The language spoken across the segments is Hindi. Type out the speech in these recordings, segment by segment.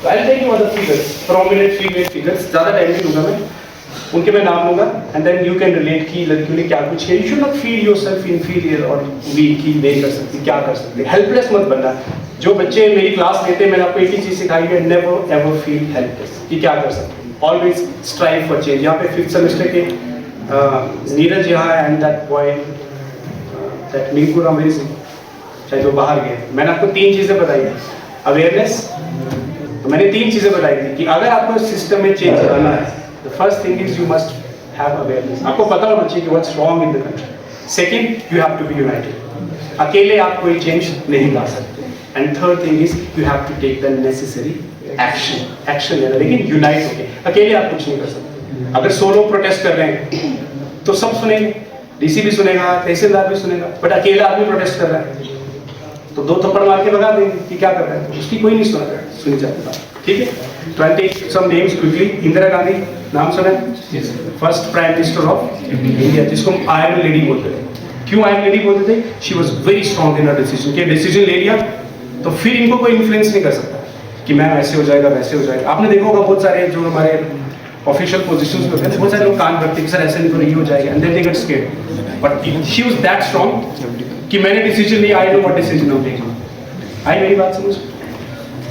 I will tell you other figures, prominent female figures, ज़्यादा टाइम नहीं लूँगा मैं, उनके मैं नाम लूँगा and then you can relate कि लड़कियों ने क्या कुछ किया. You should not feel yourself inferior और वीक कि नहीं कर सकती, क्या कर सकते, हेल्पलेस मत बनना. जो बच्चे मेरी क्लास लेते हैं मैंने आपको एक ही चीज़ सिखाई है, नेवर एवर फील हेल्पलेस कि क्या कर सकते हैं, ऑलवेज स्ट्राइव फॉर चेंज. यहाँ पे 5th सेमेस्टर के नीरज यहाँ and that boy that Minku Ramveer Singh, शायद वो बाहर गए. मैंने आपको 3 चीज़ें बताई है. अवेयरनेस, तो मैंने 3 चीज़ें बताई थी कि अगर आपको सिस्टम में चेंज लाना है, the first thing is you must have awareness. आपको पता होना चाहिए कि what's wrong in the country. Second, you have to be united. अकेले आप कोई चेंज नहीं ला सकते. And third thing is you have to take the necessary action लेना, लेकिन यूनाइट होके. अकेले आप कुछ नहीं कर सकते. अगर 100 लोग प्रोटेस्ट कर रहे हैं तो सब सुनेंगे, डीसी भी सुनेगा, तहसीलदार भी सुनेगा, बट अकेला आदमी प्रोटेस्ट कर रहा है तो 2 थप्पड़ मार के भगा देंगे कि क्या कर रहा है, उसकी कोई नहीं सुनी जाती बात. ठीक है. तो I take some names quickly. Indira Gandhi नाम सुना है, first prime minister of India, जिसको आयरन लेडी बोलते थे. क्यों आयरन लेडी बोलते थे? She was very strong in her decision. कि डिसीजन ले लिया तो फिर इनको कोई इन्फ्लुएंस नहीं कर सकता कि मैम ऐसे हो जाएगा वैसे हो जाएगा. आपने देखा होगा बहुत सारे जो हमारे ऑफिशियल पोजीशंस पे होते हैं, बहुत सारे लोग कान रखते हैं कि सर ऐसे नहीं तो ये हो जाएगा, and then they get scared. But she was that strong कि मैंने डिसीजन लिया, I know what decision I take. आई मेरी बात समझ.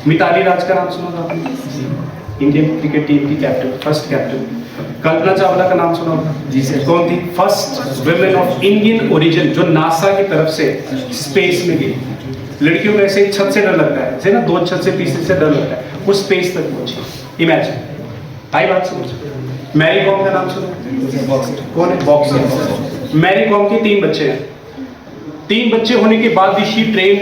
मिताली राज का नाम सुना होगा आपने, इंडियन क्रिकेट टीम की captain, first captain. Kalpana Chawla का नाम सुना होगा जी सर. कौन थी? First women of Indian origin जो नासा की तरफ से स्पेस में गई. लड़कियों में ऐसे छत से डर लगता है, जैसे ना 2 छत से तीसरे से डर लगता है, वो स्पेस तक पहुंची. इमेजिन. आई बात समझ. मैरी कॉम का नाम सुना? कौन है? बॉक्सर. मैरी कॉम के 3 बच्चे हैं. 3 बच्चे होने के बाद भी शी ट्रेन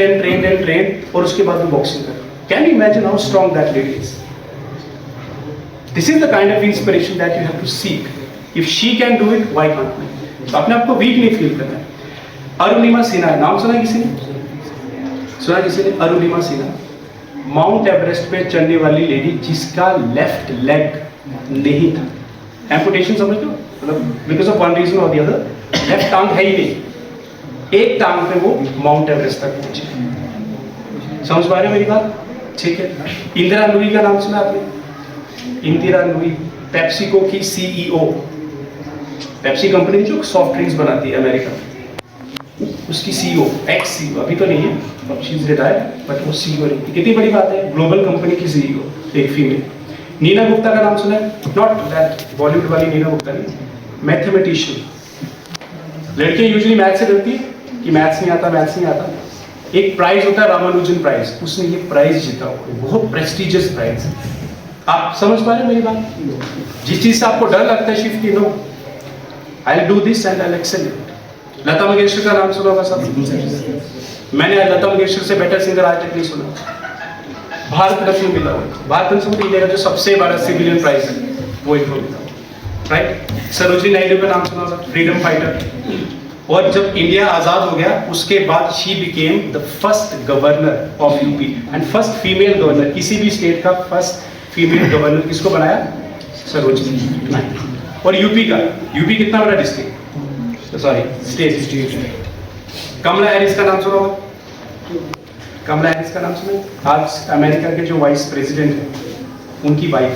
और उसके बाद भी बॉक्सिंग कर. Can you imagine how strong that lady is? This is the kind of inspiration that you have to seek. If she can do it, why can't we? तो अपने आप को वीक नहीं फील करना है. अरुणिमा सिन्हा नाम सुना किसी ने? सुना किसी ने? अरुणिमा सिन्हा माउंट एवरेस्ट पे चढ़ने वाली लेडी जिसका लेफ्ट लेग नहीं था. एम्पुटेशन समझ लो, मतलब बिकॉज ऑफ वन रीजन और द अदर, लेफ्ट टांग है ही नहीं, एक टांग पे वो माउंट एवरेस्ट तक पहुंचे. समझ पा रहे हो मेरी बात? ठीक है. इंदिरा नूरी का नाम सुना आपने? इंदिरा नूरी पेप्सिको की सीईओ. पेप्सी कंपनी जो सॉफ्ट ड्रिंक्स बनाती है अमेरिका में, उसकी सीईओ, एक्स सीईओ, अभी तो नहीं है, अब शी इज रिटायर्ड, बट वो सीईओ है. कितनी बड़ी बात है, ग्लोबल कंपनी की सीईओ एक फीमेल. नीना गुप्ता का नाम सुना है? नॉट दैट बॉलीवुड वाली नीना गुप्ता नहीं, मैथमेटिशियन. लड़कियां यूजुअली मैथ से डरती है कि मैथ्स नहीं आता. एक प्राइज होता है रामानुजन प्राइज, उसने ये प्राइज जीता हुआ है, बहुत प्रेस्टिजियस प्राइज. आप समझ पा रहे हो मेरी बात? जिस चीज से आपको डर लगता है shift, you know I will do this and I will excel it. Lata Mangeshkar का नाम सुना होगा सब. मैंने लता मंगेशकर से बेटर सिंगर आज तक नहीं सुना. भारत रत्न मिला हुआ. भारत रत्न इंडिया का जो सबसे बड़ा सिविलियन प्राइज है वो इनको मिला, राइट. सरोजिनी नायडू का नाम सुना होगा, फ्रीडम फाइटर. और जब इंडिया आजाद हो गया उसके बाद she became the first governor of UP and first female governor. किसी भी स्टेट का फर्स्ट फीमेल गवर्नर किसको बनाया? सरोजिनी नायडू. और यूपी कितना बड़ा डिस्ट्रिक्ट, सॉरी स्टेट. कमला हैरिस का नाम सुना होगा? कमला हैरिस का नाम सुना? आज अमेरिका के जो वाइस प्रेसिडेंट है उनकी wife,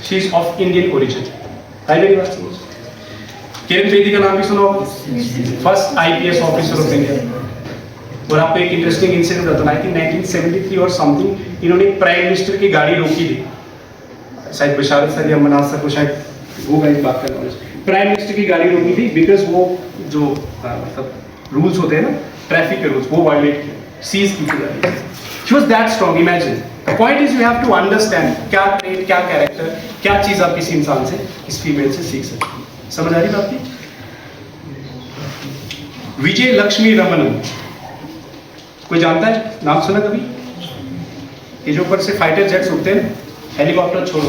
she is of Indian origin. आई मेरी बात समझ. किरण बेदी का नाम भी सुना होगा, first IPS officer of India. और आपको एक इंटरेस्टिंग इंसिडेंट बताना है कि 1973 और समथिंग इन्होंने प्राइम मिनिस्टर की गाड़ी रोकी थी. शायद बशारत सर या मनाज सर को शायद वो गाड़ी बात करना है. प्राइम मिनिस्टर की गाड़ी रोकी थी बिकॉज वो जो मतलब रूल्स होते हैं ना, ट्रैफिक के रूल्स, वो वायलेट किए, सीज की थी गाड़ी. She was that strong. Imagine. The point is you have to understand क्या ट्रेट, क्या कैरेक्टर, क्या चीज आप किसी इंसान से, इस फीमेल से सीख सकते हैं. समझ आ रही बात की? विजय लक्ष्मी रमन कोई जानता है? नाम सुना कभी? ये जो ऊपर से फाइटर जेट्स उड़ते हैं, हेलीकॉप्टर छोड़ो,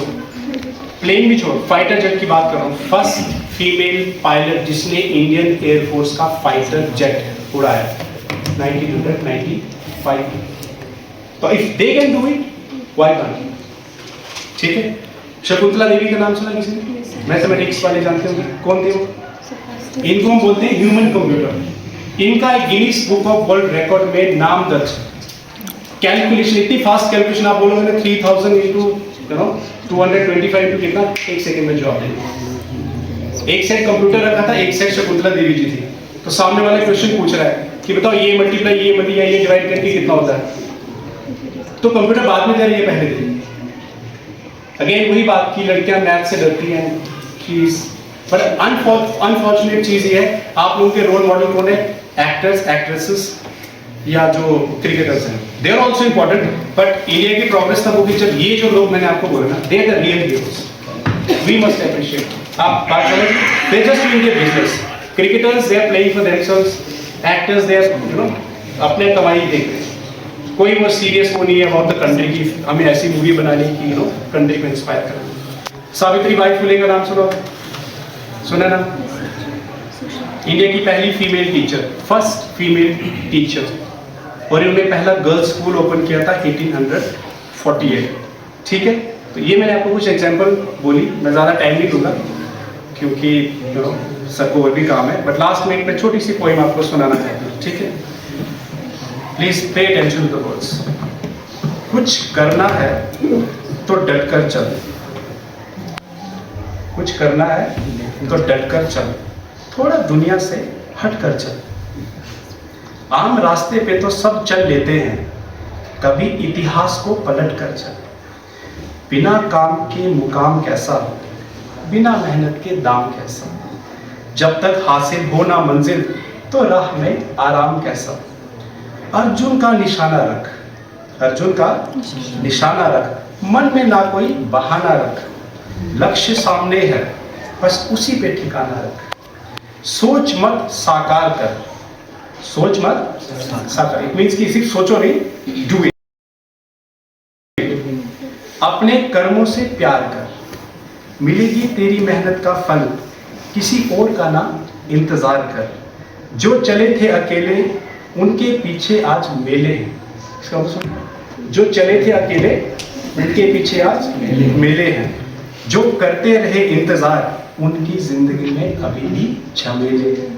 प्लेन भी छोड़ो, फाइटर जेट की बात कर रहा हूँ. फर्स्ट फीमेल पायलट जिसने इंडियन एयरफोर्स का फाइटर जेट उड़ाया 1995. तो if they can do it, why can't you? ठीक है. शकुंतला देवी का नाम सुना किसी ने? मैथमेटिक्स वाले जानते होंगे. कौन थे वो? इनको हम बोलते हैं ह्यूमन कंप्यूटर. इनका Guinness book of world record में नाम दर्ज. कैलकुलेशन, इतनी फास्ट कैलकुलेशन आप बोलोगे ना 3000 इंटू 225 इंटू कितना, एक सेकंड में जवाब देंगे। एक सेट कंप्यूटर रखा था, एक सेट शकुंतला देवी जी थी, तो सामने वाला क्वेश्चन पूछ रहा है कि बताओ ये मल्टीप्लाई ये डिवाइड करके कितना होता है, तो कंप्यूटर बाद में दे रही है, पहले दे रही है। अगेन वही बात की लड़कियां मैथ से डरती हैं, प्लीज। बट अनफॉर्चुनेट चीज ये है, आप लोगों के रोल मॉडल कौन है? एक्टर्स, एक्ट्रेसेस या जो क्रिकेटर्स हैं, they are also important. But India की प्रोग्रेस तब होगी जब ये जो लोग मैंने आपको बोला ना, they are the real heroes, we must appreciate. आप बात समझ, they just doing their business. Cricketers they are playing for themselves, actors they are अपने कमाई देख रहे हैं, कोई वो सीरियस वो नहीं है अबाउट द कंट्री की हमें ऐसी मूवी बनानी की कंट्री को इंस्पायर करना। सावित्री बाई फुले का नाम सुना ना? इंडिया की पहली female teacher, first female teacher, और इन्होंने पहला गर्ल्स स्कूल ओपन किया था 1848। ठीक है, तो ये मैंने आपको कुछ एग्जांपल बोली, मैं ज़्यादा टाइम नहीं दूंगा क्योंकि सबको और भी काम है, बट लास्ट में एक मैं छोटी सी पोइम आपको सुनाना चाहती हूँ। ठीक है, please pay attention to the words. कुछ करना है तो डटकर चल, कुछ करना है तो डटकर चल, थोड़ा दुनिया से हटकर चल। आम रास्ते पे तो सब चल लेते हैं, कभी इतिहास को पलट कर चल। बिना काम के मुकाम कैसा, बिना मेहनत के दाम कैसा। जब तक हासिल हो ना मंजिल तो राह में आराम कैसा। अर्जुन का निशाना रख, अर्जुन का निशाना रख, मन में ना कोई बहाना रख। लक्ष्य सामने है, बस उसी पे ठिकाना रख। सोच मत साकार कर, सोच मत साकार, इट मींस कि सिर्फ सोचो नहीं, डू इट। अपने कर्मों से प्यार कर, मिलेगी तेरी मेहनत का फल, किसी और का ना इंतजार कर। जो चले थे अकेले उनके पीछे आज मेले हैं। इसका मतलब जो चले थे अकेले उनके पीछे आज मेले हैं। जो करते रहे इंतजार उनकी जिंदगी में अभी भी झमेले हैं।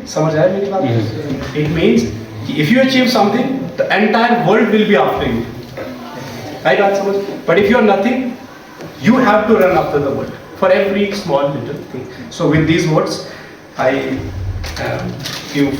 समझ आया मेरी बात? इट मीन्स कि if you achieve something the entire world will be after you. आई बात समझ? But if you are nothing you have to run after the world for every small little thing. So with these words I give